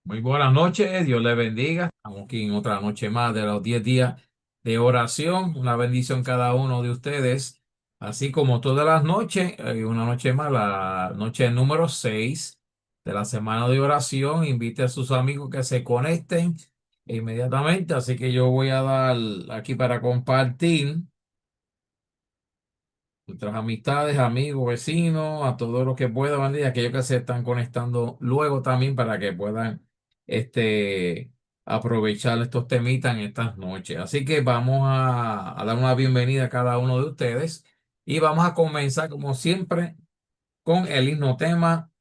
Muy buenas noches, Dios les bendiga. Estamos aquí en otra noche más de los 10 días de oración. Una bendición cada uno de ustedes. Así como todas las noches, una noche más, la noche número 6 de la semana de oración. Invite a sus amigos que se conecten inmediatamente. Así que yo voy a dar aquí para compartir nuestras amistades, amigos, vecinos, a todos los que puedan y aquellos que se están conectando luego también para que puedan este, aprovechar estos temitas en estas noches. Así que vamos a dar una bienvenida a cada uno de ustedes y vamos a comenzar como siempre con el himno tema,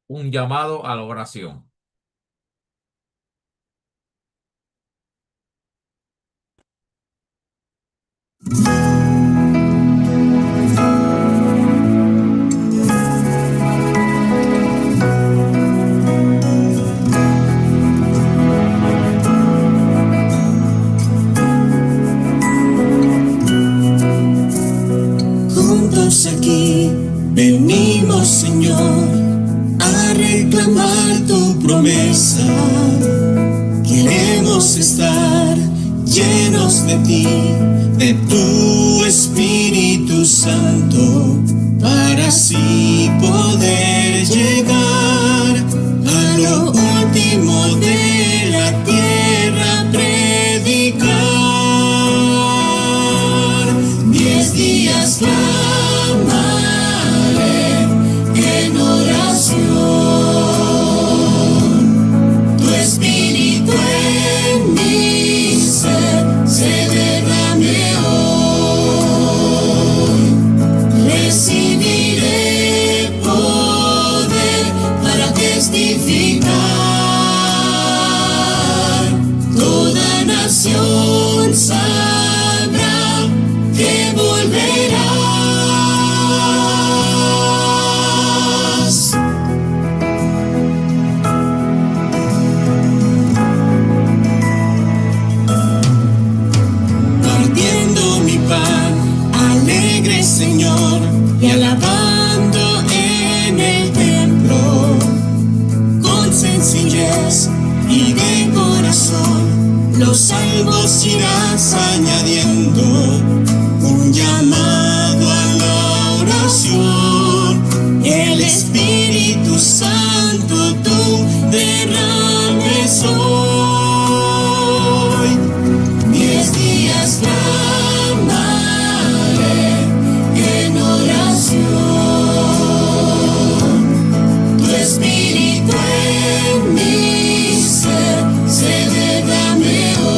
un llamado a la oración. Juntos aquí venimos, Señor, a reclamar tu promesa. Queremos estar llenos de ti, de tu Espíritu Santo, para así poder llegar a lo último de la tierra, predicar. 10 días clamaré en oración, tu Espíritu en mi ser se derrame hoy. Recibiré poder para testificar. Toda nación sabrá que volverás. Partiendo mi pan, alegre, Señor, y alabando en el templo, con sencillez y de corazón, los salvos irás añadiendo. Un llamado a la oración, el Espíritu Santo tú derrames hoy. 10 días clamaré en oración, tu Espíritu en mi ser se derrame hoy.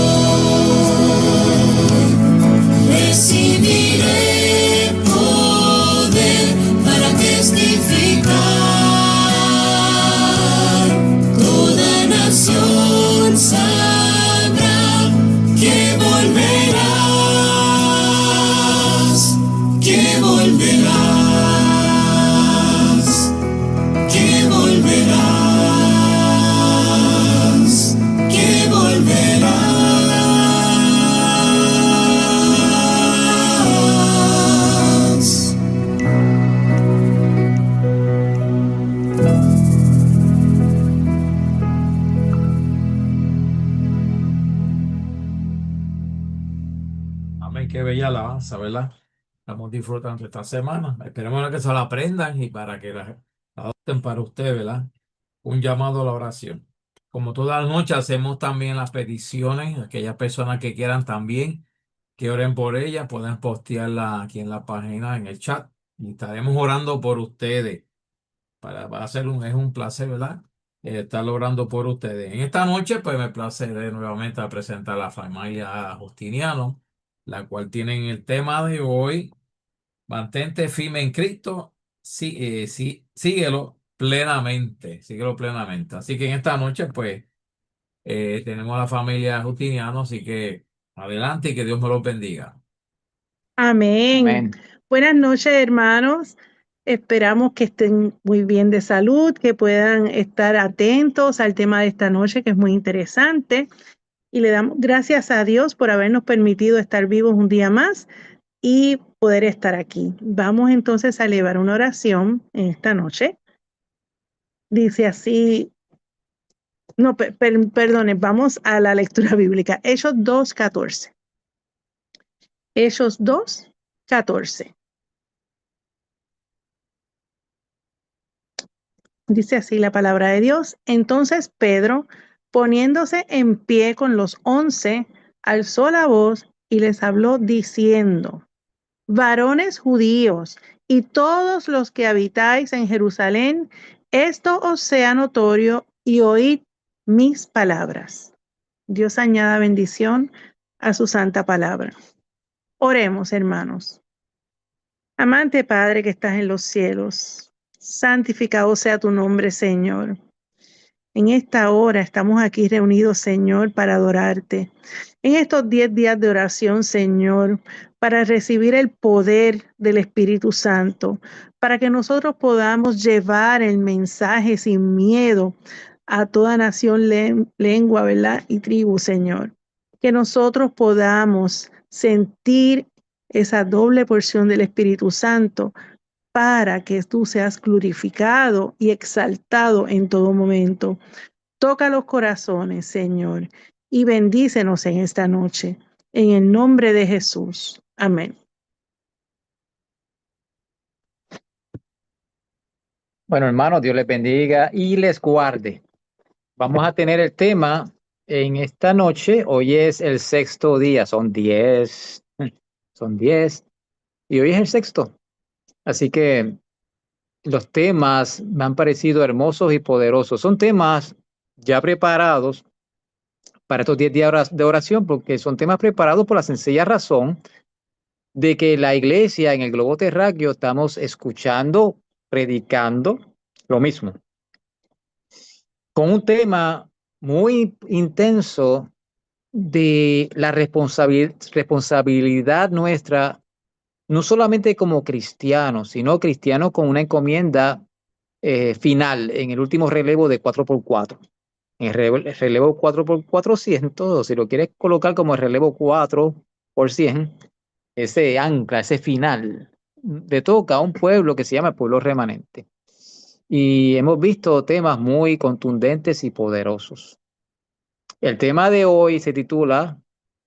Recibiré poder para testificar. Toda nación sabrá que volverás, que volverás, que volverás, que volverás. Amén, qué bella alabanza, ¿verdad? Estamos disfrutando esta semana. Esperemos que se la aprendan y para que la adopten para usted, ¿verdad? Un llamado a la oración. Como todas las noches hacemos también las peticiones, aquellas personas que quieran también que oren por ellas, pueden postearla aquí en la página, en el chat, y estaremos orando por ustedes. Va a ser es un placer, ¿verdad? Estar orando por ustedes. En esta noche, pues me place nuevamente a presentar a la familia Justiniano, la cual tienen el tema de hoy. Mantente firme en Cristo, sí, sí, síguelo plenamente. Así que en esta noche, pues, tenemos a la familia Justiniano, así que adelante y que Dios me los bendiga. Amén. Amén. Buenas noches, hermanos. Esperamos que estén muy bien de salud, que puedan estar atentos al tema de esta noche, que es muy interesante. Y le damos gracias a Dios por habernos permitido estar vivos un día más y poder estar aquí. Vamos entonces a elevar una oración en esta noche. Dice así No, perdone, vamos a la lectura bíblica. Hechos 2:14. Hechos 2:14. Dice así la palabra de Dios. Entonces Pedro, poniéndose en pie con los 11, alzó la voz y les habló diciendo: varones judíos y todos los que habitáis en Jerusalén, esto os sea notorio y oíd mis palabras. Dios añada bendición a su santa palabra. Oremos, hermanos. Amante Padre que estás en los cielos, santificado sea tu nombre, Señor. En esta hora estamos aquí reunidos, Señor, para adorarte. En estos 10 días de oración, Señor, para recibir el poder del Espíritu Santo, para que nosotros podamos llevar el mensaje sin miedo a toda nación, lengua, ¿verdad? Y tribu, Señor. Que nosotros podamos sentir esa doble porción del Espíritu Santo para que tú seas glorificado y exaltado en todo momento. Toca los corazones, Señor, y bendícenos en esta noche. En el nombre de Jesús. Amén. Bueno, hermanos, Dios les bendiga y les guarde. Vamos a tener el tema en esta noche. Hoy es el sexto día, son 10, y hoy es el sexto. Así que los temas me han parecido hermosos y poderosos. Son temas ya preparados para estos 10 días de oración, porque son temas preparados por la sencilla razón de que la iglesia en el globo terráqueo estamos escuchando, predicando lo mismo, con un tema muy intenso de la responsabilidad nuestra, no solamente como cristianos, sino cristianos con una encomienda final en el último relevo de 4x4. En el relevo 4x400, o si lo quieres colocar como el relevo 4x100, ese ancla, ese final, le toca a un pueblo que se llama el pueblo remanente. Y hemos visto temas muy contundentes y poderosos. El tema de hoy se titula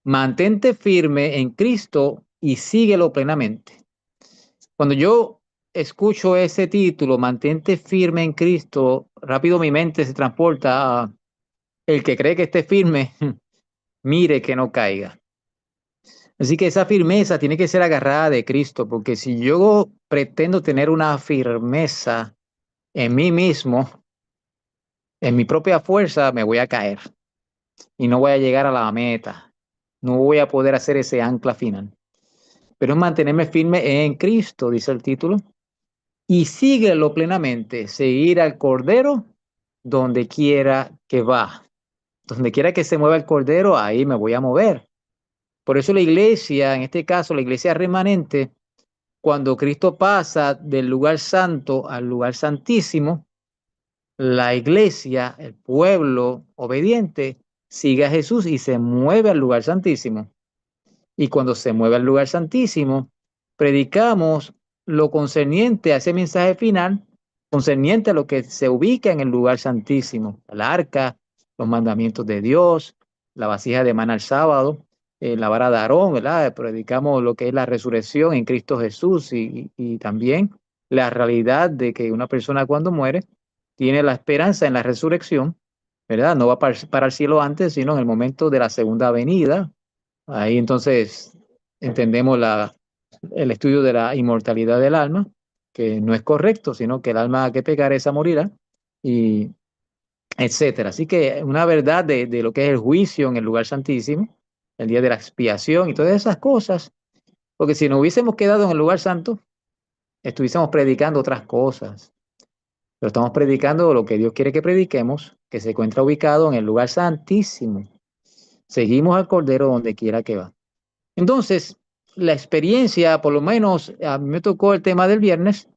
Mantente firme en Cristo y síguelo plenamente. Cuando yo escucho ese título, Mantente firme en Cristo, rápido mi mente se transporta a el que cree que esté firme, mire que no caiga. Así que esa firmeza tiene que ser agarrada de Cristo, porque si yo pretendo tener una firmeza en mí mismo, en mi propia fuerza, me voy a caer y no voy a llegar a la meta. No voy a poder hacer ese ancla final. Pero es mantenerme firme en Cristo, dice el título, y síguelo plenamente, seguir al Cordero donde quiera que va. Donde quiera que se mueva el Cordero, ahí me voy a mover. Por eso la iglesia, en este caso la iglesia remanente, cuando Cristo pasa del lugar santo al lugar santísimo, la iglesia, el pueblo obediente, sigue a Jesús y se mueve al lugar santísimo. Y cuando se mueve al lugar santísimo, predicamos lo concerniente a ese mensaje final, concerniente a lo que se ubica en el lugar santísimo, el arca, los mandamientos de Dios, la vasija de maná el sábado, la vara de Aarón, ¿verdad? Predicamos lo que es la resurrección en Cristo Jesús y también la realidad de que una persona cuando muere tiene la esperanza en la resurrección, ¿verdad? No va para el cielo antes, sino en el momento de la segunda venida. Ahí entonces entendemos el estudio de la inmortalidad del alma, que no es correcto, sino que el alma que pecar esa morirá, y etcétera. Así que una verdad de lo que es el juicio en el lugar santísimo, el día de la expiación y todas esas cosas, porque si no hubiésemos quedado en el lugar santo, estuviésemos predicando otras cosas. Pero estamos predicando lo que Dios quiere que prediquemos, que se encuentra ubicado en el lugar santísimo. Seguimos al Cordero donde quiera que va. Entonces, la experiencia, por lo menos a mí me tocó el tema del viernes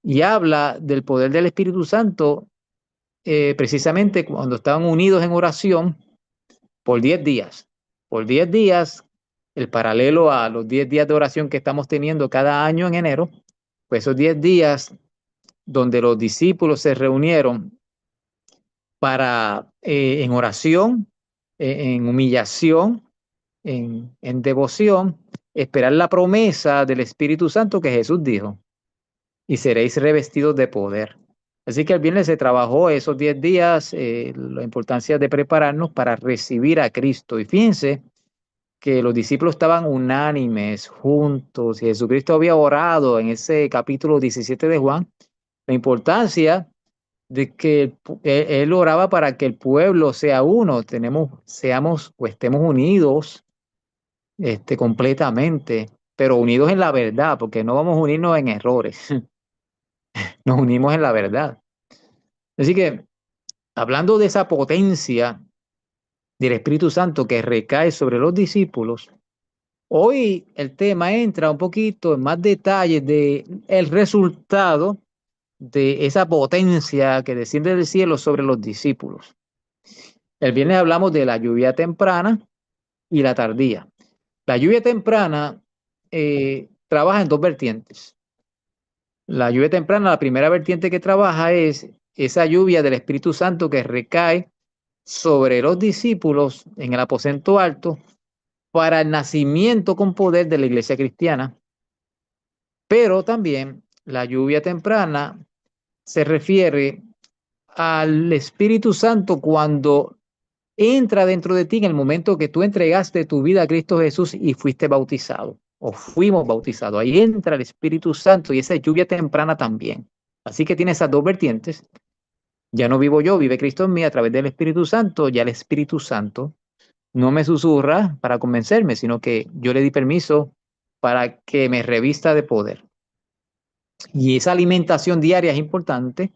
y habla del poder del Espíritu Santo precisamente cuando estaban unidos en oración por 10 días. Por 10 días, el paralelo a los 10 días de oración que estamos teniendo cada año en enero, pues esos 10 días donde los discípulos se reunieron para en oración, en humillación, en devoción, esperar la promesa del Espíritu Santo que Jesús dijo, y seréis revestidos de poder. Así que el viernes se trabajó esos 10 días, la importancia de prepararnos para recibir a Cristo. Y fíjense que los discípulos estaban unánimes, juntos, y Jesucristo había orado en ese capítulo 17 de Juan, la importancia de que él oraba para que el pueblo sea uno, seamos o estemos unidos completamente, pero unidos en la verdad, porque no vamos a unirnos en errores, nos unimos en la verdad. Así que, hablando de esa potencia del Espíritu Santo que recae sobre los discípulos, hoy el tema entra un poquito en más detalles de el resultado de esa potencia que desciende del cielo sobre los discípulos. El viernes hablamos de la lluvia temprana y la tardía. La lluvia temprana trabaja en dos vertientes. La lluvia temprana, la primera vertiente que trabaja es esa lluvia del Espíritu Santo que recae sobre los discípulos en el aposento alto para el nacimiento con poder de la iglesia cristiana. Pero también la lluvia temprana se refiere al Espíritu Santo cuando entra dentro de ti en el momento que tú entregaste tu vida a Cristo Jesús y fuiste bautizado o fuimos bautizados. Ahí entra el Espíritu Santo y esa lluvia temprana también. Así que tiene esas dos vertientes. Ya no vivo yo, vive Cristo en mí a través del Espíritu Santo. Ya el Espíritu Santo no me susurra para convencerme, sino que yo le di permiso para que me revista de poder. Y esa alimentación diaria es importante,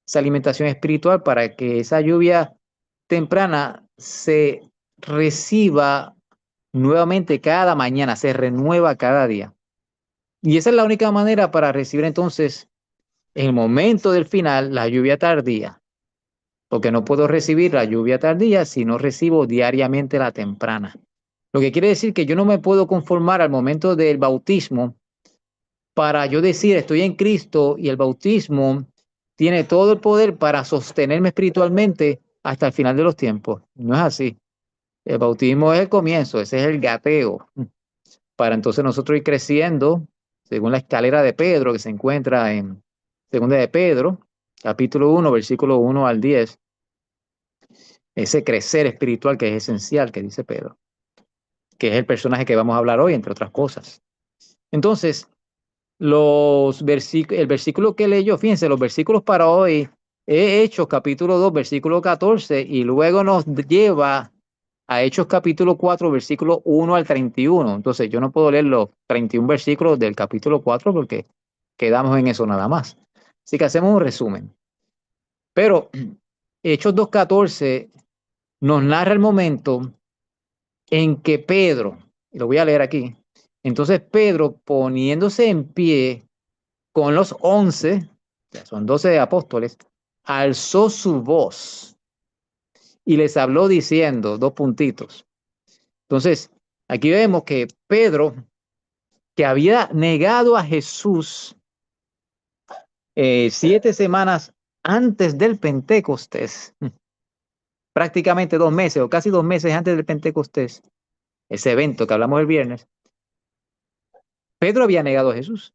esa alimentación espiritual para que esa lluvia temprana se reciba nuevamente cada mañana, se renueva cada día. Y esa es la única manera para recibir entonces en el momento del final la lluvia tardía, porque no puedo recibir la lluvia tardía si no recibo diariamente la temprana. Lo que quiere decir que yo no me puedo conformar al momento del bautismo para yo decir estoy en Cristo y el bautismo tiene todo el poder para sostenerme espiritualmente hasta el final de los tiempos. No es así. El bautismo es el comienzo, ese es el gateo, para entonces nosotros ir creciendo según la escalera de Pedro que se encuentra en Segunda de Pedro, capítulo 1, versículo 1 al 10. Ese crecer espiritual que es esencial, que dice Pedro, que es el personaje que vamos a hablar hoy, entre otras cosas. Entonces, el versículo que leyó, fíjense, los versículos para hoy, Hechos capítulo 2, versículo 14, y luego nos lleva a Hechos capítulo 4, versículo 1 al 31. Entonces, yo no puedo leer los 31 versículos del capítulo 4 porque quedamos en eso nada más. Así que hacemos un resumen. Pero Hechos 2:14 nos narra el momento en que Pedro, y lo voy a leer aquí, entonces Pedro poniéndose en pie con los 11, son 12 apóstoles, alzó su voz y les habló diciendo, dos puntitos. Entonces, aquí vemos que Pedro, que había negado a Jesús 7 semanas antes del Pentecostés, prácticamente 2 meses o casi 2 meses antes del Pentecostés, ese evento que hablamos el viernes, Pedro había negado a Jesús.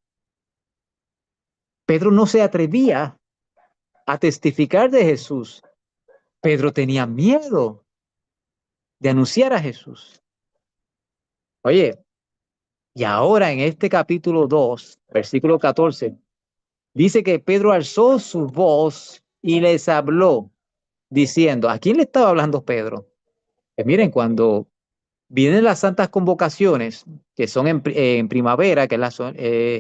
Pedro no se atrevía a testificar de Jesús. Pedro tenía miedo de anunciar a Jesús. Oye, y ahora en este capítulo 2, versículo 14, dice que Pedro alzó su voz y les habló diciendo, ¿a quién le estaba hablando Pedro? Miren, cuando vienen las santas convocaciones, que son en primavera, que es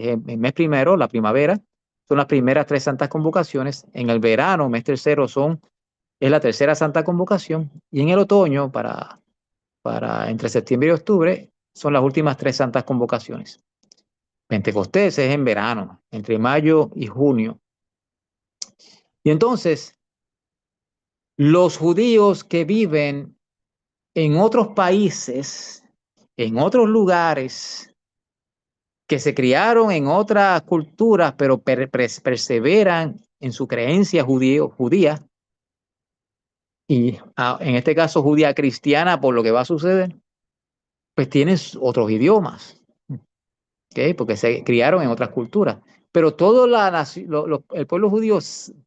el mes primero, la primavera, son las primeras 3 santas convocaciones. En el verano, mes tercero, es la tercera santa convocación. Y en el otoño, para entre septiembre y octubre, son las últimas 3 santas convocaciones. Pentecostés es en verano, entre mayo y junio. Y entonces, los judíos que viven en otros países, en otros lugares, que se criaron en otras culturas, pero perseveran en su creencia judía, y en este caso judía cristiana, por lo que va a suceder, pues tienes otros idiomas, ¿ok? Porque se criaron en otras culturas. Pero todo el pueblo judío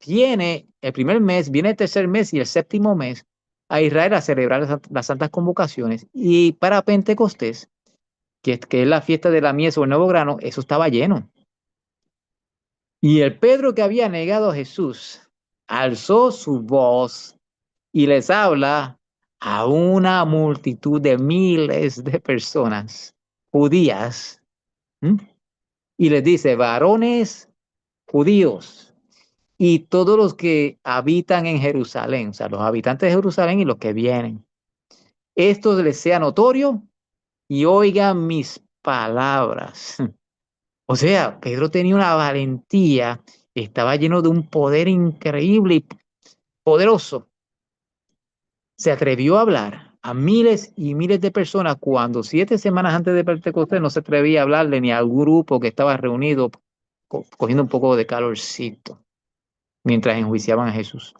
viene el primer mes, viene el tercer mes y el séptimo mes a Israel a celebrar las santas convocaciones. Y para Pentecostés, que es la fiesta de la mies o el nuevo grano, eso estaba lleno. Y el Pedro que había negado a Jesús alzó su voz y les habla a una multitud de miles de personas judías. ¿Mm? Y les dice, varones judíos y todos los que habitan en Jerusalén, o sea, los habitantes de Jerusalén y los que vienen, esto les sea notorio y oigan mis palabras. O sea, Pedro tenía una valentía, estaba lleno de un poder increíble y poderoso. Se atrevió a hablar a miles y miles de personas cuando 7 semanas antes de Pentecostés no se atrevía a hablarle ni al grupo que estaba reunido cogiendo un poco de calorcito mientras enjuiciaban a Jesús.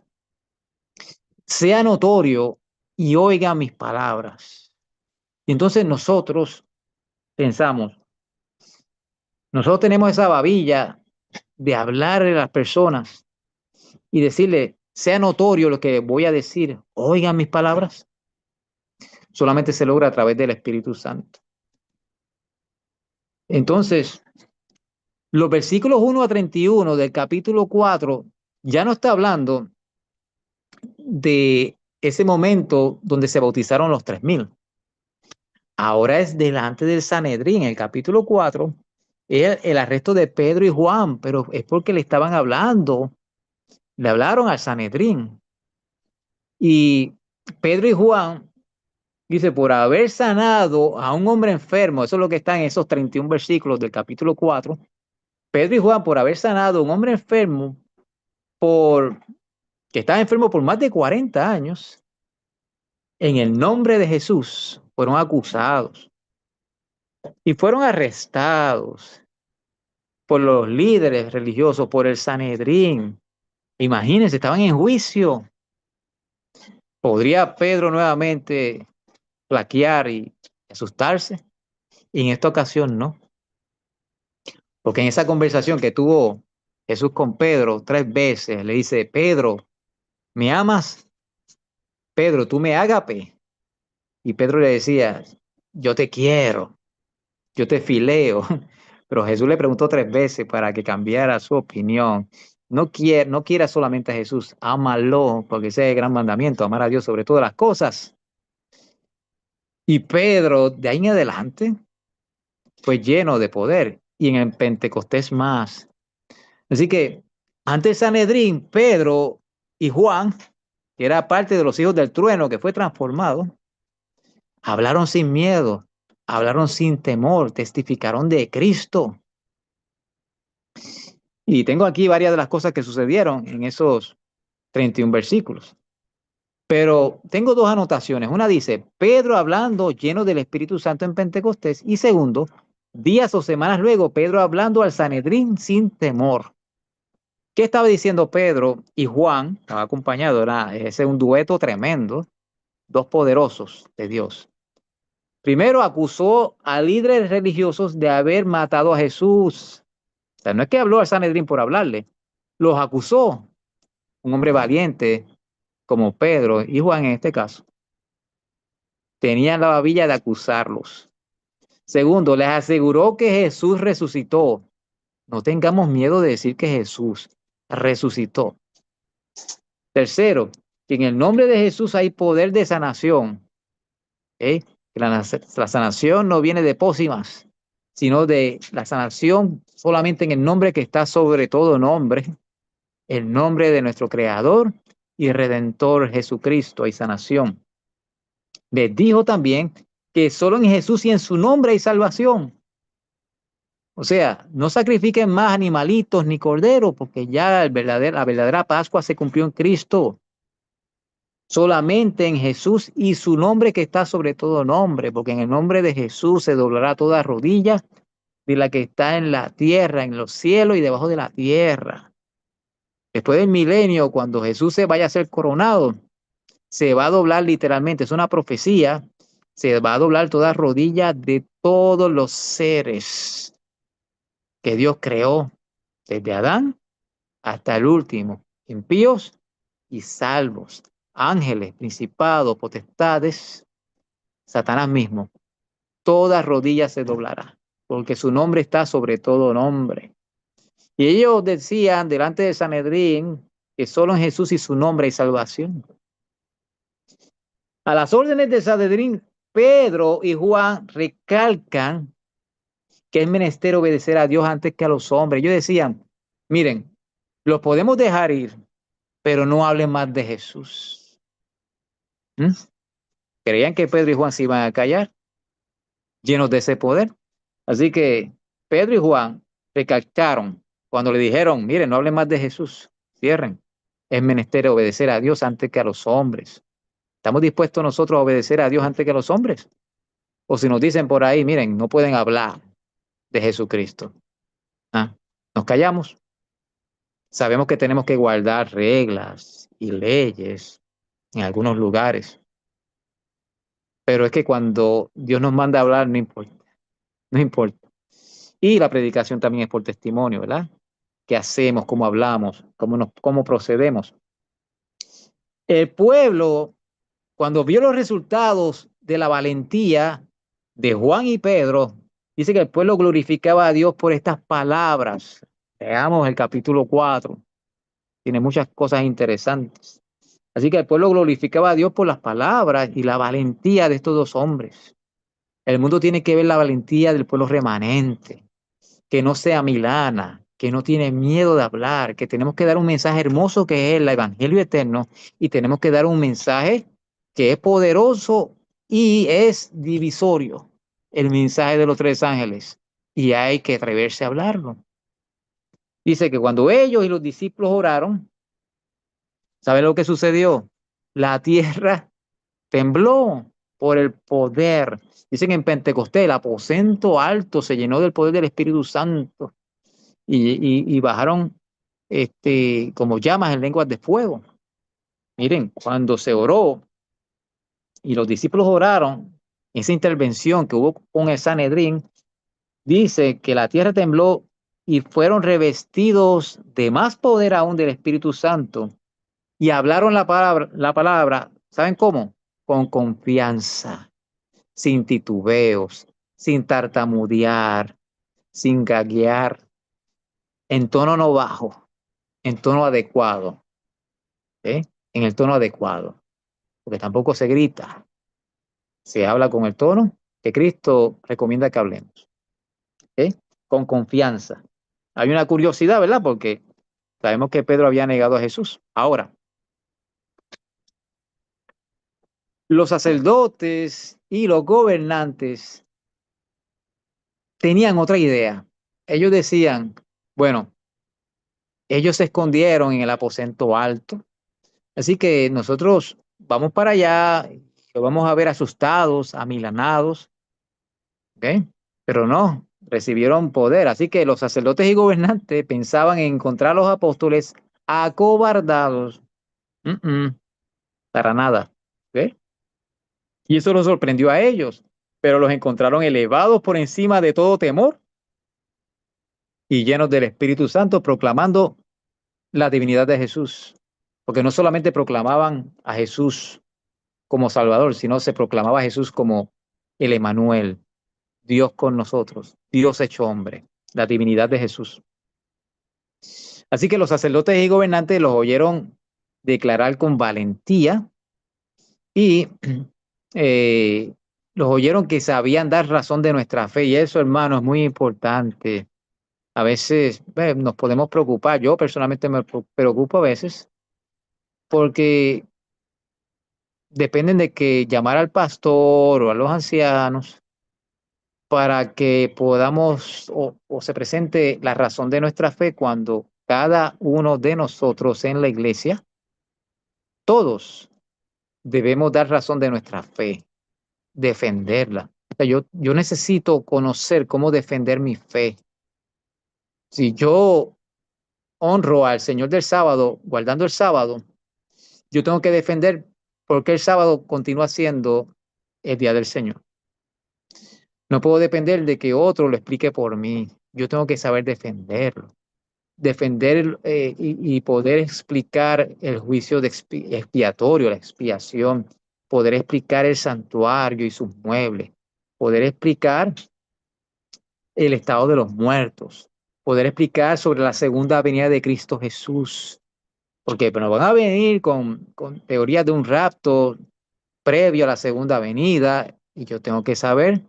Sea notorio y oiga mis palabras. Y entonces nosotros pensamos, nosotros tenemos esa babilla de hablarle a las personas y decirle, sea notorio lo que voy a decir, oigan mis palabras. Solamente se logra a través del Espíritu Santo. Entonces, los versículos 1 a 31 del capítulo 4 ya no está hablando de ese momento donde se bautizaron los 3,000. Ahora es delante del Sanedrín. El capítulo 4 es el arresto de Pedro y Juan, pero es porque le estaban hablando, le hablaron al Sanedrín. Y Pedro y Juan, dice, por haber sanado a un hombre enfermo, eso es lo que está en esos 31 versículos del capítulo 4, Pedro y Juan, por haber sanado a un hombre enfermo, que estaba enfermo por más de 40 años, en el nombre de Jesús, fueron acusados y fueron arrestados por los líderes religiosos, por el Sanedrín. Imagínense, estaban en juicio. ¿Podría Pedro nuevamente flaquear y asustarse? Y en esta ocasión no. Porque en esa conversación que tuvo Jesús con Pedro 3 veces, le dice, Pedro, ¿me amas? Pedro, tú me ágape. Y Pedro le decía, yo te quiero, yo te fileo. Pero Jesús le preguntó 3 veces para que cambiara su opinión. No quiera solamente a Jesús, ámalo, porque ese es el gran mandamiento, amar a Dios sobre todas las cosas. Y Pedro, de ahí en adelante, fue lleno de poder. Y en el Pentecostés más. Así que, ante el Sanedrín, Pedro y Juan, que era parte de los hijos del trueno que fue transformado, hablaron sin miedo, hablaron sin temor, testificaron de Cristo. Y tengo aquí varias de las cosas que sucedieron en esos 31 versículos. Pero tengo 2 anotaciones. Una dice, Pedro hablando lleno del Espíritu Santo en Pentecostés. Y segundo, días o semanas luego, Pedro hablando al Sanedrín sin temor. ¿Qué estaba diciendo Pedro y Juan? Estaba acompañado, ese es un dueto tremendo, 2 poderosos de Dios. Primero acusó a líderes religiosos de haber matado a Jesús. O sea, no es que habló al Sanedrín por hablarle, los acusó. Un hombre valiente como Pedro y Juan en este caso, tenían la babilla de acusarlos. Segundo, les aseguró que Jesús resucitó. No tengamos miedo de decir que Jesús resucitó. Tercero, que en el nombre de Jesús hay poder de sanación. Que la sanación no viene de pócimas, sino de la sanación solamente en el nombre que está sobre todo nombre, el nombre de nuestro Creador y Redentor Jesucristo hay sanación. Les dijo también que solo en Jesús y en su nombre hay salvación. O sea, no sacrifiquen más animalitos ni corderos, porque ya la verdadera Pascua se cumplió en Cristo. Solamente en Jesús y su nombre que está sobre todo nombre, porque en el nombre de Jesús se doblará toda rodilla de la que está en la tierra, en los cielos y debajo de la tierra. Después del milenio, cuando Jesús se vaya a ser coronado, se va a doblar literalmente, es una profecía, se va a doblar toda rodilla de todos los seres que Dios creó, desde Adán hasta el último, impíos y salvos, ángeles, principados, potestades, Satanás mismo. Toda rodilla se doblará, porque su nombre está sobre todo nombre. Y ellos decían delante de Sanedrín que solo en Jesús y su nombre hay salvación. A las órdenes de Sanedrín, Pedro y Juan recalcan que es menester obedecer a Dios antes que a los hombres. Ellos decían, miren, los podemos dejar ir, pero no hablen más de Jesús. ¿Mm? Creían que Pedro y Juan se iban a callar, llenos de ese poder. Así que Pedro y Juan recalcaron cuando le dijeron, miren, no hablen más de Jesús, cierren. Es menester obedecer a Dios antes que a los hombres. ¿Estamos dispuestos nosotros a obedecer a Dios antes que a los hombres? O si nos dicen por ahí, miren, no pueden hablar de Jesucristo. ¿Ah? Nos callamos. Sabemos que tenemos que guardar reglas y leyes en algunos lugares. Pero es que cuando Dios nos manda a hablar, no importa. No importa. Y la predicación también es por testimonio, ¿verdad? ¿Qué hacemos? ¿Cómo hablamos? ¿Cómo procedemos? El pueblo, cuando vio los resultados de la valentía de Juan y Pedro, dice que el pueblo glorificaba a Dios por estas palabras. Veamos el capítulo 4. Tiene muchas cosas interesantes. Así que el pueblo glorificaba a Dios por las palabras y la valentía de estos dos hombres. El mundo tiene que ver la valentía del pueblo remanente, que no sea milana, que no tiene miedo de hablar, que tenemos que dar un mensaje hermoso que es el evangelio eterno y tenemos que dar un mensaje que es poderoso y es divisorio, el mensaje de los tres ángeles, y hay que atreverse a hablarlo. Dice que cuando ellos y los discípulos oraron, ¿sabe lo que sucedió? La tierra tembló por el poder. Dicen en Pentecostés, el aposento alto se llenó del poder del Espíritu Santo y bajaron como llamas en lenguas de fuego. Miren, cuando se oró y los discípulos oraron, esa intervención que hubo con el Sanedrín, dice que la tierra tembló y fueron revestidos de más poder aún del Espíritu Santo y hablaron la palabra, ¿saben cómo? Con confianza, sin titubeos, sin tartamudear, sin gaguear, en tono no bajo, en tono adecuado, ¿eh? En el tono adecuado, porque tampoco se grita, se habla con el tono que Cristo recomienda que hablemos, ¿eh? Con confianza. Hay una curiosidad, ¿verdad? Porque sabemos que Pedro había negado a Jesús. Ahora, los sacerdotes y los gobernantes tenían otra idea. Ellos decían, bueno, ellos se escondieron en el aposento alto, así que nosotros vamos para allá, lo vamos a ver asustados, amilanados, ¿ok? Pero no, recibieron poder, así que los sacerdotes y gobernantes pensaban en encontrar a los apóstoles acobardados. Para nada, ¿ok? Y eso los sorprendió a ellos, pero los encontraron elevados por encima de todo temor y llenos del Espíritu Santo, proclamando la divinidad de Jesús, porque no solamente proclamaban a Jesús como Salvador, sino se proclamaba a Jesús como el Emanuel, Dios con nosotros, Dios hecho hombre, la divinidad de Jesús. Así que los sacerdotes y gobernantes los oyeron declarar con valentía y los oyeron que sabían dar razón de nuestra fe, y eso, hermano, es muy importante. A veces nos podemos preocupar, yo personalmente me preocupo a veces porque dependen de que llamar al pastor o a los ancianos para que podamos o se presente la razón de nuestra fe cuando cada uno de nosotros en la iglesia, todos debemos dar razón de nuestra fe, defenderla. O sea, yo necesito conocer cómo defender mi fe. Si yo honro al Señor del sábado, guardando el sábado, yo tengo que defender ¿Por qué el sábado continúa siendo el día del Señor? No puedo depender de que otro lo explique por mí. Yo tengo que saber defenderlo. Defender y poder explicar el juicio expiatorio, la expiación, poder explicar el santuario y sus muebles, poder explicar el estado de los muertos, poder explicar sobre la segunda venida de Cristo Jesús, porque nos van a venir con teorías de un rapto previo a la segunda venida y yo tengo que saber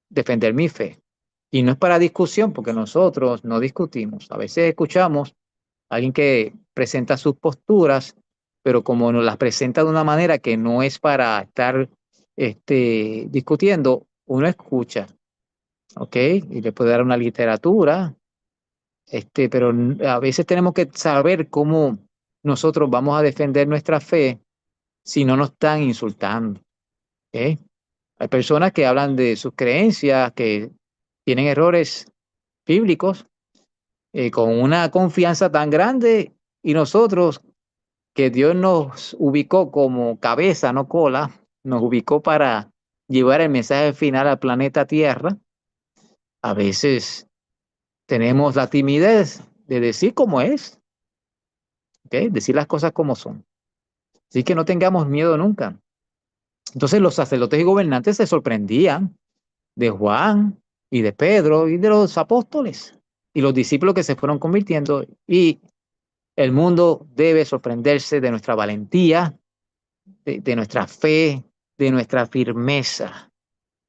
defender mi fe. Y no es para discusión, porque nosotros no discutimos. A veces escuchamos a alguien que presenta sus posturas, pero como nos las presenta de una manera que no es para estar discutiendo, uno escucha, ¿ok? Y le puede dar una literatura, pero a veces tenemos que saber cómo nosotros vamos a defender nuestra fe si no nos están insultando, ¿ok? Hay personas que hablan de sus creencias, que tienen errores bíblicos, con una confianza tan grande, y nosotros, que Dios nos ubicó como cabeza, no cola, nos ubicó para llevar el mensaje final al planeta Tierra, a veces tenemos la timidez de decir cómo es, ¿ok? Decir las cosas como son. Así que no tengamos miedo nunca. Entonces los sacerdotes y gobernantes se sorprendían de Juan y de Pedro y de los apóstoles y los discípulos que se fueron convirtiendo, y el mundo debe sorprenderse de nuestra valentía, de nuestra fe, de nuestra firmeza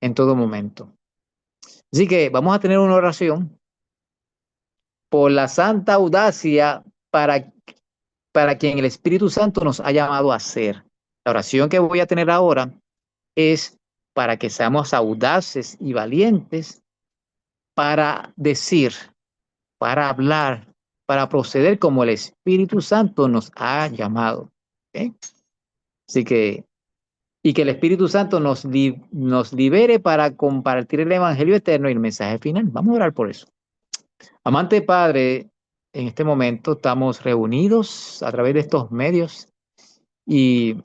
en todo momento. Así que vamos a tener una oración por la santa audacia para quien el Espíritu Santo nos ha llamado a ser. La oración que voy a tener ahora es para que seamos audaces y valientes para decir, para hablar, para proceder como el Espíritu Santo nos ha llamado. ¿Okay? Así que, y que el Espíritu Santo nos libere para compartir el Evangelio eterno y el mensaje final. Vamos a orar por eso. Amante Padre, en este momento estamos reunidos a través de estos medios y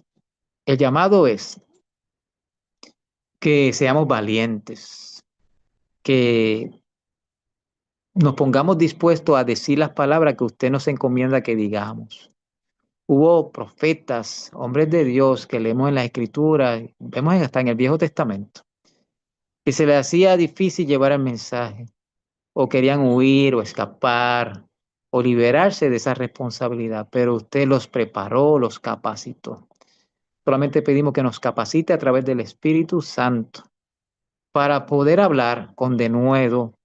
el llamado es que seamos valientes, que nos pongamos dispuestos a decir las palabras que usted nos encomienda que digamos. Hubo profetas, hombres de Dios que leemos en la Escritura, vemos hasta en el Viejo Testamento, que se les hacía difícil llevar el mensaje, o querían huir o escapar o liberarse de esa responsabilidad, pero usted los preparó, los capacitó. Solamente pedimos que nos capacite a través del Espíritu Santo para poder hablar con denuedo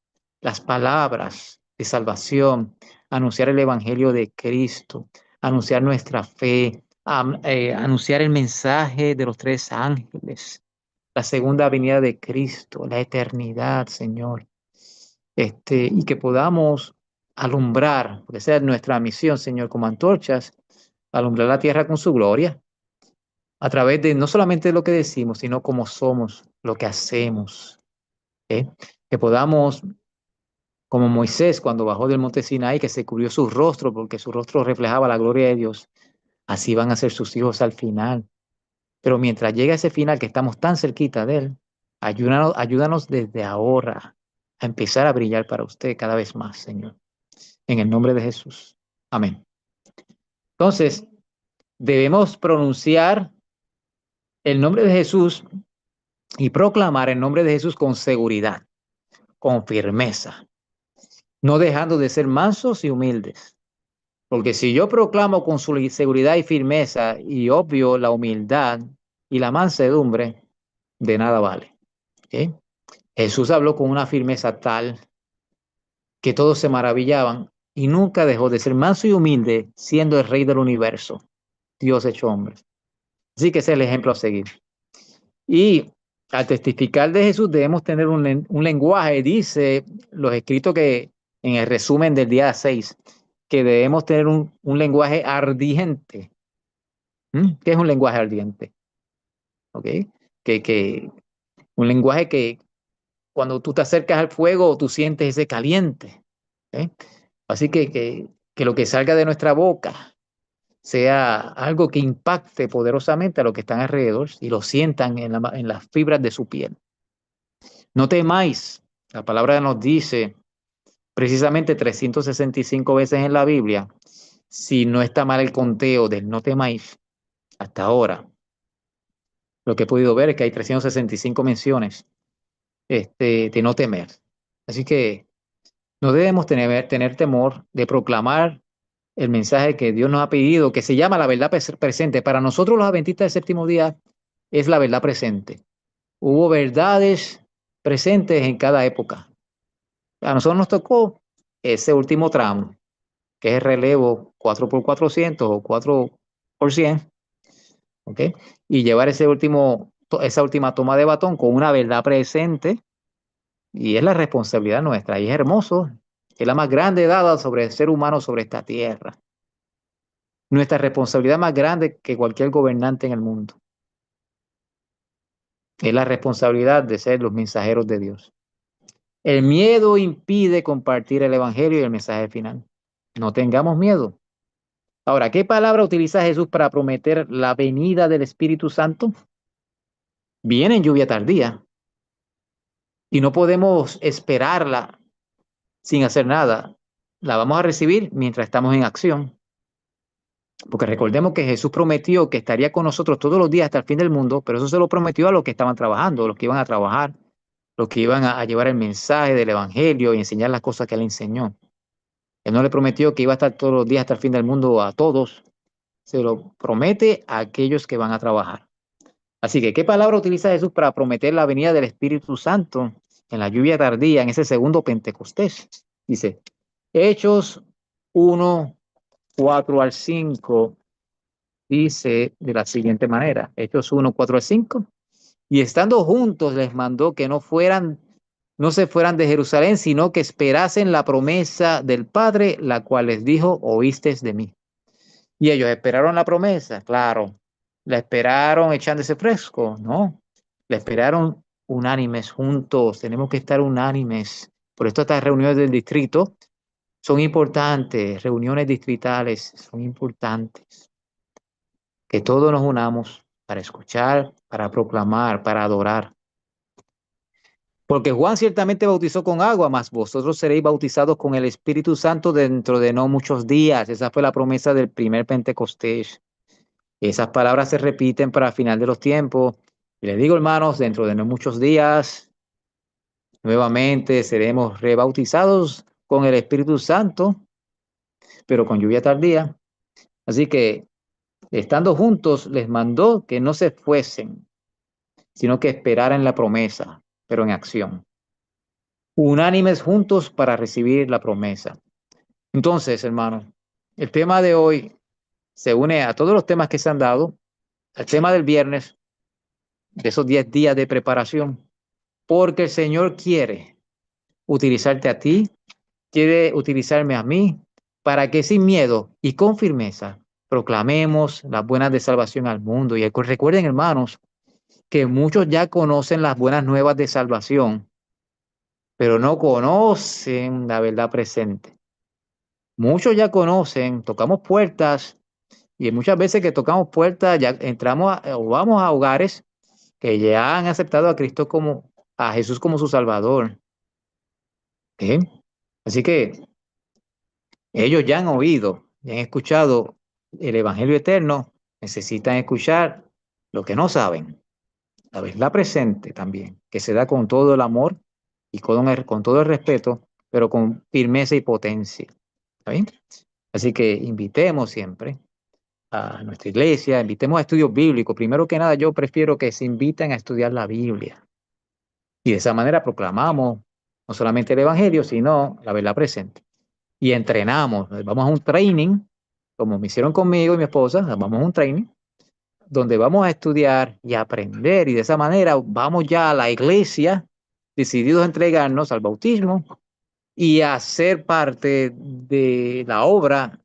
las palabras de salvación, anunciar el Evangelio de Cristo, anunciar nuestra fe, anunciar el mensaje de los tres ángeles, la segunda venida de Cristo, la eternidad, Señor. Y que podamos alumbrar, porque esa es nuestra misión, Señor, como antorchas, alumbrar la tierra con su gloria, a través de no solamente lo que decimos, sino cómo somos, lo que hacemos. Que podamos, como Moisés cuando bajó del monte Sinaí, que se cubrió su rostro porque su rostro reflejaba la gloria de Dios, así van a ser sus hijos al final. Pero mientras llega ese final que estamos tan cerquita de él, ayúdanos desde ahora a empezar a brillar para usted cada vez más, Señor. En el nombre de Jesús. Amén. Entonces, debemos pronunciar el nombre de Jesús y proclamar el nombre de Jesús con seguridad, con firmeza, no dejando de ser mansos y humildes. Porque si yo proclamo con su seguridad y firmeza y obvio la humildad y la mansedumbre, de nada vale. ¿Okay? Jesús habló con una firmeza tal que todos se maravillaban y nunca dejó de ser manso y humilde, siendo el rey del universo, Dios hecho hombre. Así que ese es el ejemplo a seguir. Y al testificar de Jesús debemos tener un lenguaje, dice los escritos que en el resumen del día 6, que debemos tener un lenguaje ardiente. ¿Qué es un lenguaje ardiente? ¿Ok? Que un lenguaje que cuando tú te acercas al fuego, tú sientes ese caliente. ¿Okay? Así que lo que salga de nuestra boca sea algo que impacte poderosamente a los que están alrededor y lo sientan en las fibras de su piel. No temáis. La palabra nos dice precisamente 365 veces en la Biblia, si no está mal el conteo del no temáis, hasta ahora, lo que he podido ver es que hay 365 menciones de no temer. Así que no debemos tener temor de proclamar el mensaje que Dios nos ha pedido, que se llama la verdad presente. Para nosotros los adventistas del séptimo día es la verdad presente. Hubo verdades presentes en cada época. A nosotros nos tocó ese último tramo, que es el relevo 4x400 o 4x100, ¿ok? Y llevar esa última toma de batón con una verdad presente, y es la responsabilidad nuestra, y es hermoso, es la más grande dada sobre el ser humano sobre esta tierra. Nuestra responsabilidad más grande que cualquier gobernante en el mundo es la responsabilidad de ser los mensajeros de Dios. El miedo impide compartir el evangelio y el mensaje final. No tengamos miedo. Ahora, ¿qué palabra utiliza Jesús para prometer la venida del Espíritu Santo? Viene en lluvia tardía y no podemos esperarla sin hacer nada. La vamos a recibir mientras estamos en acción. Porque recordemos que Jesús prometió que estaría con nosotros todos los días hasta el fin del mundo, pero eso se lo prometió a los que estaban trabajando, los que iban a trabajar, los que iban a llevar el mensaje del evangelio y enseñar las cosas que él enseñó. Él no le prometió que iba a estar todos los días hasta el fin del mundo a todos. Se lo promete a aquellos que van a trabajar. Así que, ¿qué palabra utiliza Jesús para prometer la venida del Espíritu Santo en la lluvia tardía, en ese segundo Pentecostés? Dice, Hechos 1, 4 al 5, dice de la siguiente manera, Hechos 1, 4 al 5, y estando juntos les mandó que no se fueran de Jerusalén, sino que esperasen la promesa del Padre, la cual les dijo, oísteis de mí. Y ellos esperaron la promesa, claro. ¿La esperaron echándose fresco? No. La esperaron unánimes, juntos. Tenemos que estar unánimes. Por esto estas reuniones del distrito son importantes. Reuniones distritales son importantes. Que todos nos unamos para escuchar, para proclamar, para adorar. Porque Juan ciertamente bautizó con agua, mas vosotros seréis bautizados con el Espíritu Santo dentro de no muchos días. Esa fue la promesa del primer Pentecostés. Esas palabras se repiten para el final de los tiempos. Y les digo, hermanos, dentro de no muchos días, nuevamente seremos rebautizados con el Espíritu Santo, pero con lluvia tardía. Así que, estando juntos, les mandó que no se fuesen, sino que esperaran la promesa, pero en acción. Unánimes juntos para recibir la promesa. Entonces, hermanos, el tema de hoy se une a todos los temas que se han dado, al tema del viernes, de esos 10 días de preparación, porque el Señor quiere utilizarte a ti, quiere utilizarme a mí, para que sin miedo y con firmeza proclamemos las buenas de salvación al mundo. Y recuerden, hermanos, que muchos ya conocen las buenas nuevas de salvación, pero no conocen la verdad presente. Muchos ya conocen, tocamos puertas, y muchas veces que tocamos puertas ya entramos o vamos a hogares que ya han aceptado a Jesús como su Salvador. ¿Okay? Así que ellos ya han oído, ya han escuchado el Evangelio eterno, necesitan escuchar lo que no saben, la verdad presente también, que se da con todo el amor y con todo el respeto, pero con firmeza y potencia. ¿Está bien? Así que invitemos siempre a nuestra iglesia, invitemos a estudios bíblicos. Primero que nada, yo prefiero que se inviten a estudiar la Biblia. Y de esa manera proclamamos no solamente el Evangelio, sino la verdad presente. Y entrenamos, vamos a un training, como me hicieron conmigo y mi esposa, vamos a un training, donde vamos a estudiar y aprender. Y de esa manera vamos ya a la iglesia, decididos a entregarnos al bautismo y a ser parte de la obra,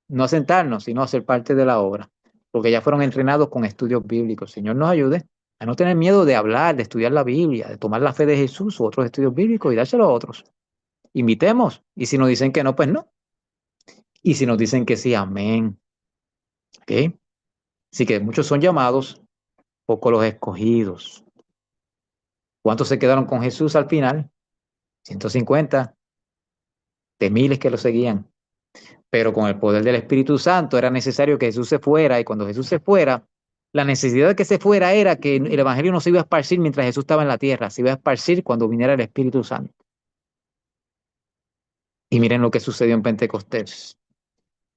no a sentarnos, sino a ser parte de la obra, porque ya fueron entrenados con estudios bíblicos. Señor nos ayude a no tener miedo de hablar, de estudiar la Biblia, de tomar la fe de Jesús u otros estudios bíblicos y dárselo a otros. Invitemos, y si nos dicen que no, pues no. Y si nos dicen que sí, amén. ¿Ok? Así que muchos son llamados, pocos los escogidos. ¿Cuántos se quedaron con Jesús al final? 150 de miles que lo seguían. Pero con el poder del Espíritu Santo era necesario que Jesús se fuera, y cuando Jesús se fuera, la necesidad de que se fuera era que el Evangelio no se iba a esparcir mientras Jesús estaba en la tierra, se iba a esparcir cuando viniera el Espíritu Santo. Y miren lo que sucedió en Pentecostés.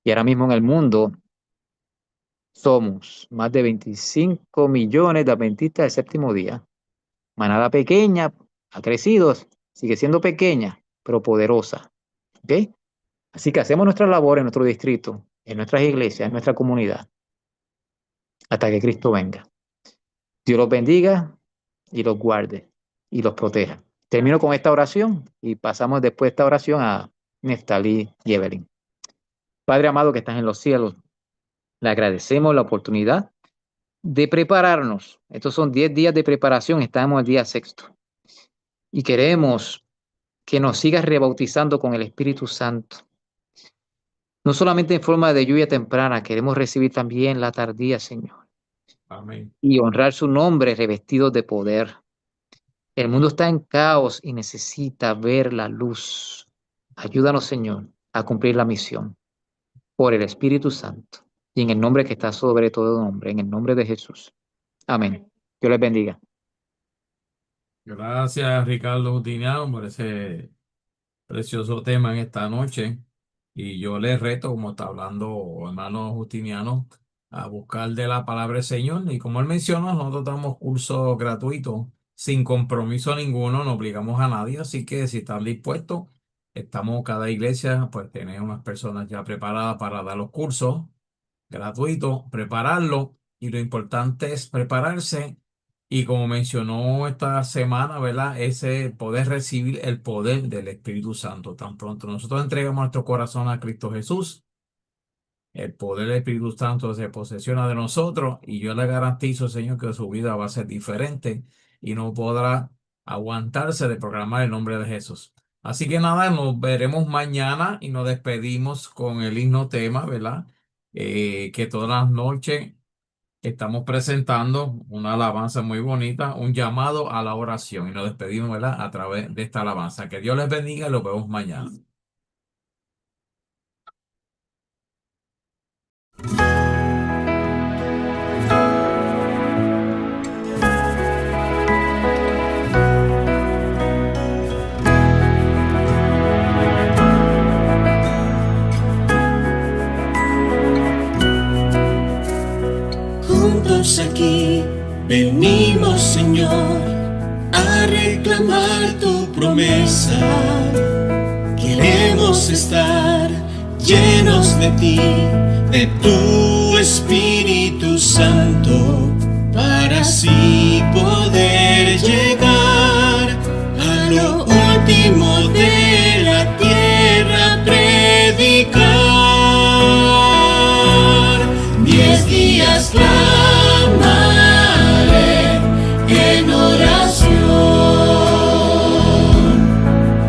Y ahora mismo en el mundo somos más de 25 millones de adventistas del séptimo día. Manada pequeña, ha crecido, sigue siendo pequeña, pero poderosa. ¿Ok? Así que hacemos nuestra labor en nuestro distrito, en nuestras iglesias, en nuestra comunidad, hasta que Cristo venga. Dios los bendiga y los guarde y los proteja. Termino con esta oración y pasamos después de esta oración a Neftalí y Evelyn. Padre amado que estás en los cielos, le agradecemos la oportunidad de prepararnos. Estos son 10 días de preparación, estamos el día 6º. Y queremos que nos sigas rebautizando con el Espíritu Santo. No solamente en forma de lluvia temprana, queremos recibir también la tardía, Señor. Amén. Y honrar su nombre revestido de poder. El mundo está en caos y necesita ver la luz. Ayúdanos, Señor, a cumplir la misión por el Espíritu Santo y en el nombre que está sobre todo nombre, en el nombre de Jesús. Amén. Dios les bendiga. Gracias, Ricardo Justiniano, por ese precioso tema en esta noche. Y yo les reto, como está hablando hermano Justiniano, a buscar de la palabra del Señor. Y como él menciona, nosotros damos cursos gratuitos, sin compromiso ninguno, no obligamos a nadie. Así que si están dispuestos, cada iglesia, pues tiene unas personas ya preparadas para dar los cursos gratuitos, prepararlo. Y lo importante es prepararse. Y como mencionó esta semana, ¿verdad? Ese poder recibir el poder del Espíritu Santo. Tan pronto nosotros entregamos nuestro corazón a Cristo Jesús, el poder del Espíritu Santo se posesiona de nosotros y yo le garantizo, Señor, que su vida va a ser diferente y no podrá aguantarse de proclamar el nombre de Jesús. Así que nada, nos veremos mañana y nos despedimos con el himno tema, ¿verdad? Que todas las noches estamos presentando una alabanza muy bonita, un llamado a la oración. Y nos despedimos, ¿verdad? A través de esta alabanza. Que Dios les bendiga y los vemos mañana. Juntos aquí venimos, Señor, a reclamar tu promesa. Queremos estar llenos de ti, de tu Espíritu Santo, para así poder llegar a lo último de la tierra, predicar. 10 días clamaré en oración,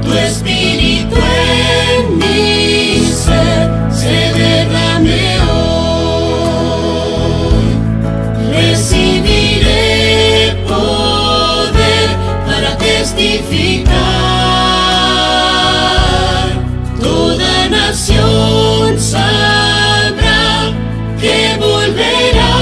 tu Espíritu en mi ser se derrame hoy. Recibiré poder para testificar. Toda nación sabrá que volverás.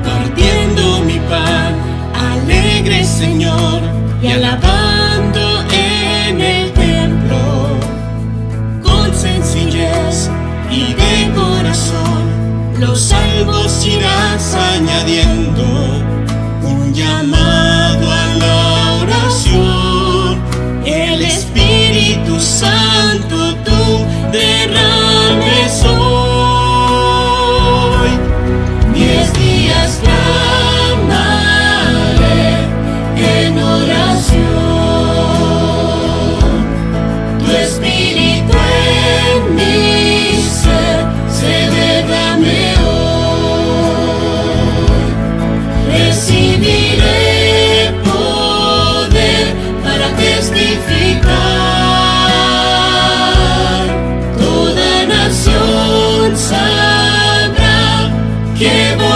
Partiendo mi pan, alegre, Señor, y alabando en el templo, con sencillez y de corazón, los salvos irás añadiendo. Un llamado a la oración, el Espíritu Santo tú derrames hoy. 10 días clamaré en oración.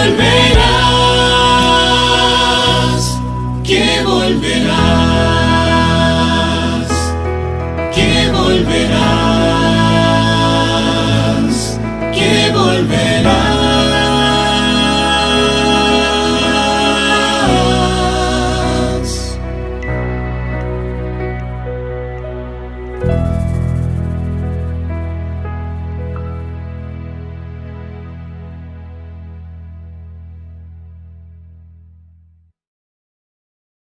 al Rey